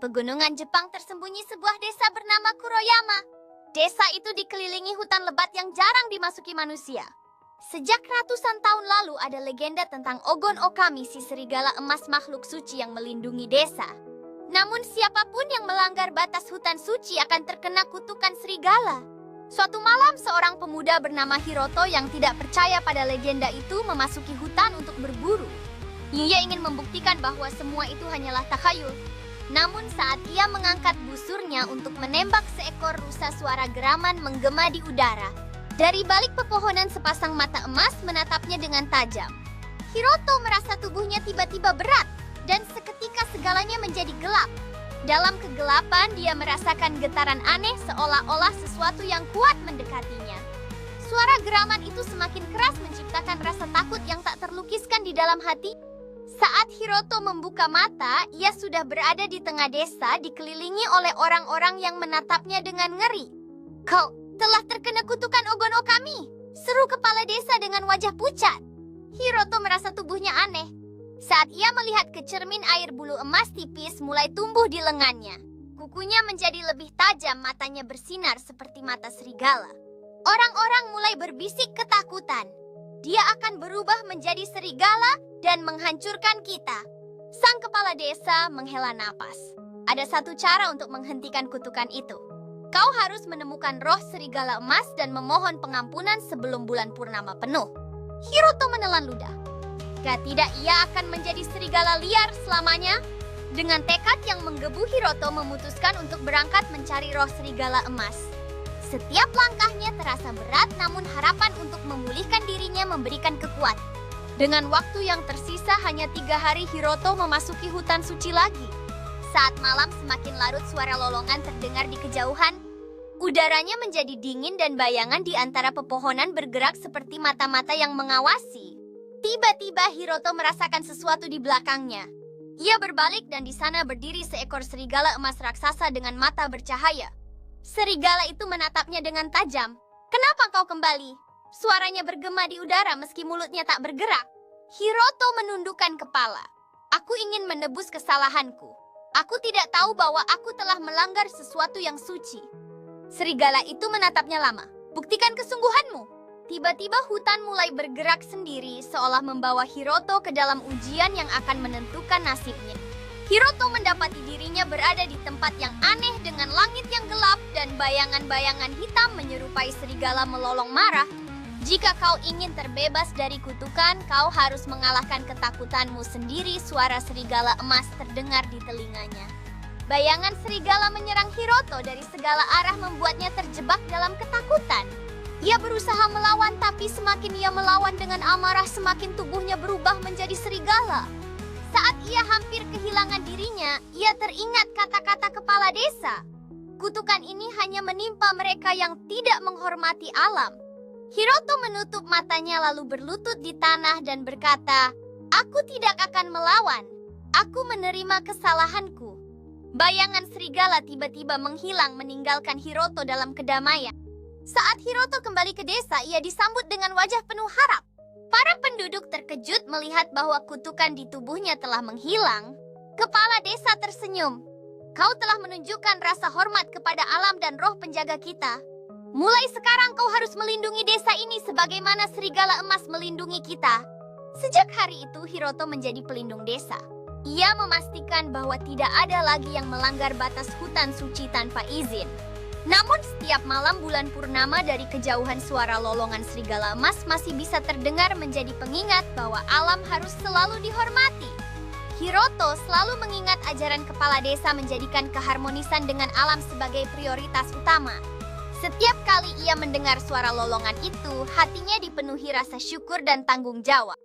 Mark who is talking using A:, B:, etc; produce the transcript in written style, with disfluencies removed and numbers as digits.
A: pegunungan Jepang tersembunyi sebuah desa bernama Kuroyama. Desa itu dikelilingi hutan lebat yang jarang dimasuki manusia. Sejak ratusan tahun lalu ada legenda tentang Ogon Okami, si serigala emas makhluk suci yang melindungi desa. Namun siapapun yang melanggar batas hutan suci akan terkena kutukan serigala. Suatu malam seorang pemuda bernama Hiroto yang tidak percaya pada legenda itu memasuki hutan untuk berburu. Ia ingin membuktikan bahwa semua itu hanyalah takhayul. Namun saat ia mengangkat busurnya untuk menembak seekor rusa, suara geraman menggema di udara. Dari balik pepohonan sepasang mata emas menatapnya dengan tajam. Hiroto merasa tubuhnya tiba-tiba berat dan seketika segalanya menjadi gelap. Dalam kegelapan dia merasakan getaran aneh seolah-olah sesuatu yang kuat mendekatinya. Suara geraman itu semakin keras menciptakan rasa takut yang tak terlukiskan di dalam hati. Saat Hiroto membuka mata, ia sudah berada di tengah desa dikelilingi oleh orang-orang yang menatapnya dengan ngeri. "Kau telah terkena kutukan Ogon Okami," seru kepala desa dengan wajah pucat. Hiroto merasa tubuhnya aneh. Saat ia melihat ke cermin, air bulu emas tipis mulai tumbuh di lengannya. Kukunya menjadi lebih tajam, matanya bersinar seperti mata serigala. Orang-orang mulai berbisik ketakutan. Dia akan berubah menjadi serigala dan menghancurkan kita. Sang kepala desa menghela napas. Ada satu cara untuk menghentikan kutukan itu. Kau harus menemukan roh serigala emas dan memohon pengampunan sebelum bulan purnama penuh. Hiroto menelan ludah. Jika tidak, ia akan menjadi serigala liar selamanya. Dengan tekad yang menggebu, Hiroto memutuskan untuk berangkat mencari roh serigala emas. Setiap langkahnya terasa berat, namun harapan untuk memulihkan dirinya memberikan kekuatan. Dengan waktu yang tersisa hanya 3 hari, Hiroto memasuki hutan suci lagi. Saat malam semakin larut, suara lolongan terdengar di kejauhan. Udaranya menjadi dingin dan bayangan di antara pepohonan bergerak seperti mata-mata yang mengawasi. Tiba-tiba Hiroto merasakan sesuatu di belakangnya. Ia berbalik dan di sana berdiri seekor serigala emas raksasa dengan mata bercahaya. Serigala itu menatapnya dengan tajam. "Kenapa kau kembali?" Suaranya bergema di udara meski mulutnya tak bergerak. Hiroto menundukkan kepala. "Aku ingin menebus kesalahanku. Aku tidak tahu bahwa aku telah melanggar sesuatu yang suci." Serigala itu menatapnya lama. "Buktikan kesungguhanmu." Tiba-tiba hutan mulai bergerak sendiri seolah membawa Hiroto ke dalam ujian yang akan menentukan nasibnya. Hiroto mendapati dirinya berada di tempat yang aneh dengan langit yang gelap dan bayangan-bayangan hitam menyerupai serigala melolong marah. "Jika kau ingin terbebas dari kutukan, kau harus mengalahkan ketakutanmu sendiri," suara serigala emas terdengar di telinganya. Bayangan serigala menyerang Hiroto dari segala arah membuatnya terjebak dalam ketakutan. Ia berusaha melawan, tapi semakin ia melawan dengan amarah, semakin tubuhnya berubah menjadi serigala. Saat ia hampir kehilangan dirinya, ia teringat kata-kata kepala desa. Kutukan ini hanya menimpa mereka yang tidak menghormati alam. Hiroto menutup matanya lalu berlutut di tanah dan berkata, "Aku tidak akan melawan. Aku menerima kesalahanku." Bayangan serigala tiba-tiba menghilang meninggalkan Hiroto dalam kedamaian. Saat Hiroto kembali ke desa, ia disambut dengan wajah penuh harap. Para penduduk terkejut melihat bahwa kutukan di tubuhnya telah menghilang. Kepala desa tersenyum. "Kau telah menunjukkan rasa hormat kepada alam dan roh penjaga kita. Mulai sekarang kau harus melindungi desa ini sebagaimana serigala emas melindungi kita." Sejak hari itu Hiroto menjadi pelindung desa. Ia memastikan bahwa tidak ada lagi yang melanggar batas hutan suci tanpa izin. Namun setiap malam bulan purnama dari kejauhan suara lolongan serigala emas masih bisa terdengar menjadi pengingat bahwa alam harus selalu dihormati. Hiroto selalu mengingat ajaran kepala desa menjadikan keharmonisan dengan alam sebagai prioritas utama. Setiap kali ia mendengar suara lolongan itu, hatinya dipenuhi rasa syukur dan tanggung jawab.